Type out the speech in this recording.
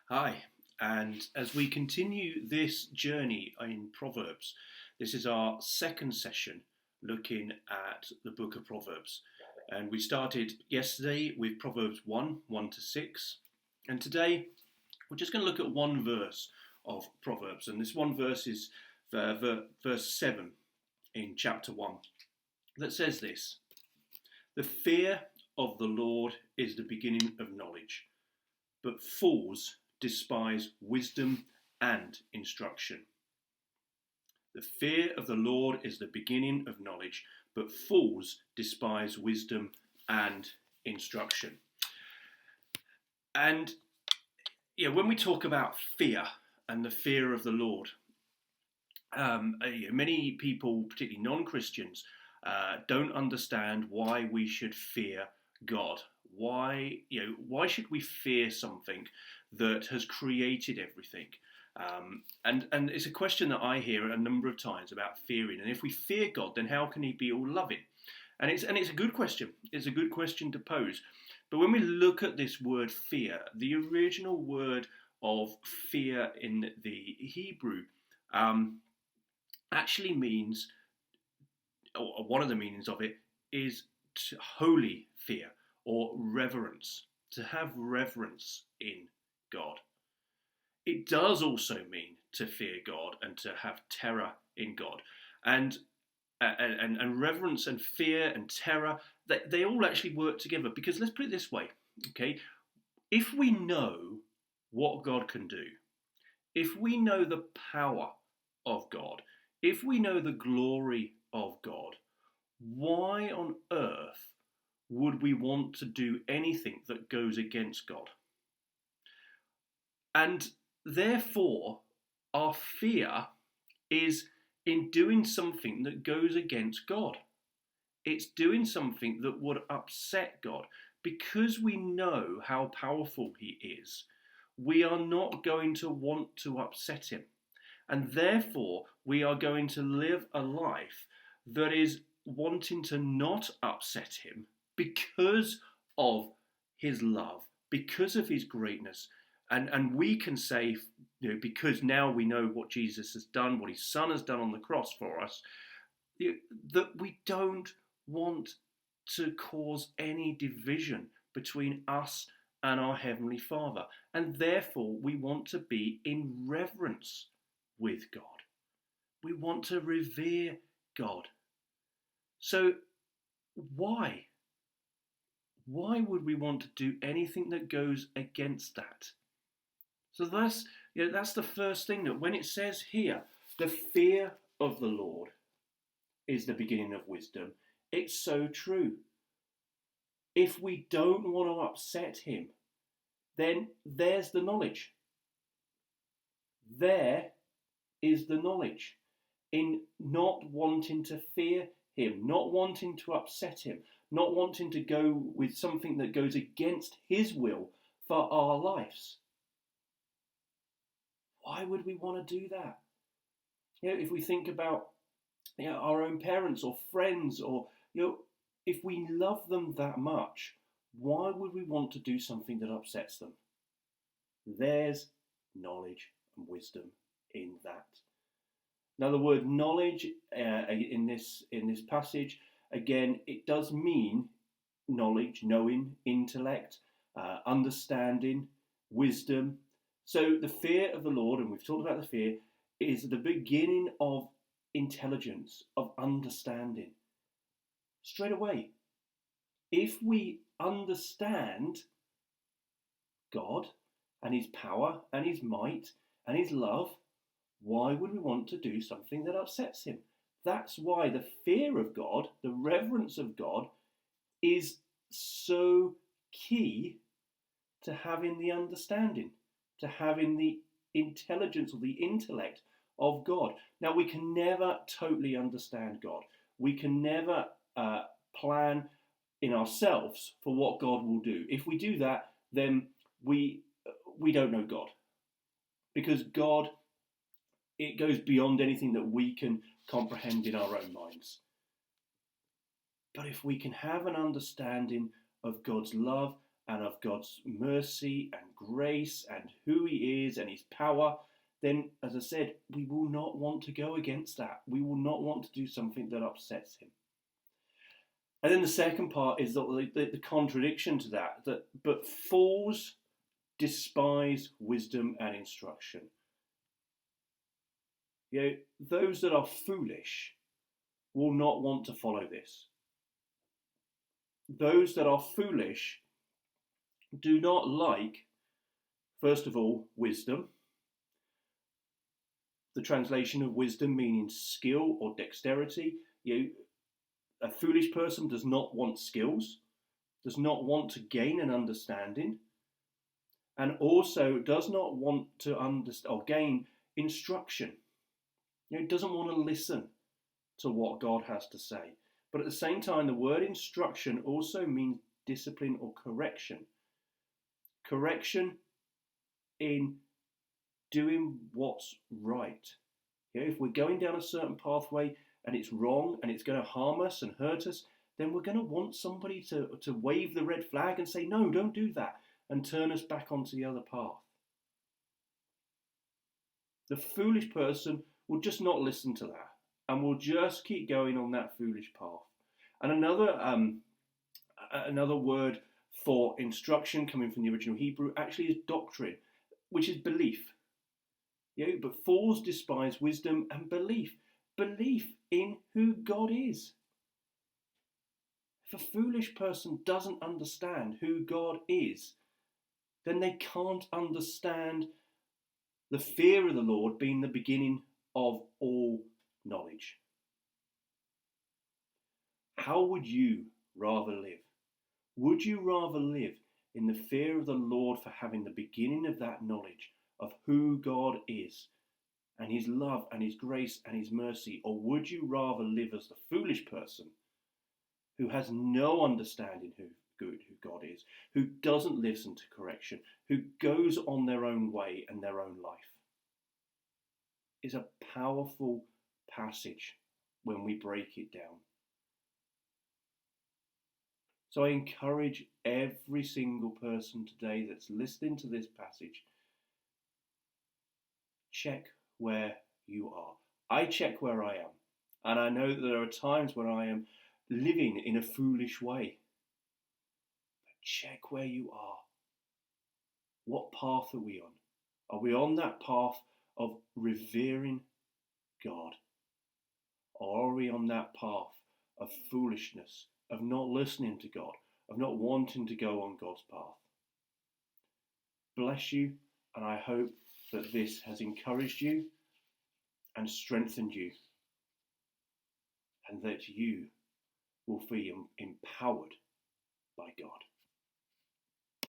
Hi, and as we continue this journey in Proverbs, this is our second session looking at the book of Proverbs. And we started yesterday with Proverbs 1 to 6. And today we're just going to look at one verse of Proverbs. And this one verse is verse 7 in chapter 1 that says this: "The fear of the Lord is the beginning of knowledge, but fools despise wisdom and instruction." The fear of the Lord is the beginning of knowledge, but fools despise wisdom and instruction. And when we talk about fear and the fear of the Lord, many people, particularly non-Christians, don't understand why we should fear God. Why should we fear something that has created everything? And it's a question that I hear a number of times about fearing. And if we fear God, then how can He be all loving? And it's a good question. It's a good question to pose. But when we look at this word fear, the original word of fear in the Hebrew actually means, or one of the meanings of it is holy fear or reverence, to have reverence in God. It does also mean to fear God and to have terror in God. And reverence and fear and terror, they all actually work together, because let's put it this way, okay? If we know what God can do, if we know the power of God, if we know the glory of God, why on earth would we want to do anything that goes against God? And therefore, our fear is in doing something that goes against God. It's doing something that would upset God. Because we know how powerful He is, we are not going to want to upset Him. And therefore, we are going to live a life that is wanting to not upset Him because of His love, because of His greatness. And we can say, because now we know what Jesus has done, what His Son has done on the cross for us, that we don't want to cause any division between us and our Heavenly Father. And therefore, we want to be in reverence with God. We want to revere God. So why? Why would we want to do anything that goes against that? So that's the first thing, that when it says here, the fear of the Lord is the beginning of wisdom, it's so true. If we don't want to upset Him, then there's the knowledge. There is the knowledge in not wanting to fear Him, not wanting to upset Him, not wanting to go with something that goes against His will for our lives. Why would we want to do that? If we think about our own parents or friends, or if we love them that much, why would we want to do something that upsets them? There's knowledge and wisdom in that. Now, the word knowledge in this passage, again, it does mean knowledge, knowing, intellect, understanding, wisdom. So the fear of the Lord, and we've talked about the fear, is the beginning of intelligence, of understanding. Straight away, if we understand God and His power and His might and His love, why would we want to do something that upsets Him? That's why the fear of God, the reverence of God, is so key to having the understanding, to having the intelligence or the intellect of God. Now, we can never totally understand God. We can never plan in ourselves for what God will do. If we do that, then we don't know God. Because God, it goes beyond anything that we can comprehend in our own minds. But if we can have an understanding of God's love and of God's mercy and grace and who he is and his power, then, as I said, we will not want to go against that. We will not want to do something that upsets him. And then the second part is the contradiction to that, but fools despise wisdom and instruction. Those that are foolish will not want to follow this. Those that are foolish do not like, first of all, wisdom. The translation of wisdom meaning skill or dexterity. A foolish person does not want skills, does not want to gain an understanding, and also does not want to understand or gain instruction. It doesn't want to listen to what God has to say. But at the same time, the word instruction also means discipline or correction. Correction in doing what's right. If we're going down a certain pathway and it's wrong and it's going to harm us and hurt us, then we're going to want somebody to wave the red flag and say, no, don't do that, and turn us back onto the other path. The foolish person will just not listen to that and will just keep going on that foolish path. And another word for instruction coming from the original Hebrew actually is doctrine, which is belief. But fools despise wisdom and belief. Belief in who God is. If a foolish person doesn't understand who God is, then they can't understand the fear of the Lord being the beginning of all knowledge. How would you rather live? Would you rather live in the fear of the Lord for having the beginning of that knowledge of who God is and his love and his grace and his mercy? Or would you rather live as the foolish person who has no understanding who God is, who doesn't listen to correction, who goes on their own way and their own life? It's a powerful passage when we break it down. So I encourage every single person today that's listening to this passage, check where you are. I check where I am. And I know that there are times when I am living in a foolish way. But check where you are. What path are we on? Are we on that path of revering God? Or are we on that path of foolishness, of not listening to God, of not wanting to go on God's path? Bless you, and I hope that this has encouraged you and strengthened you, and that you will feel empowered by God.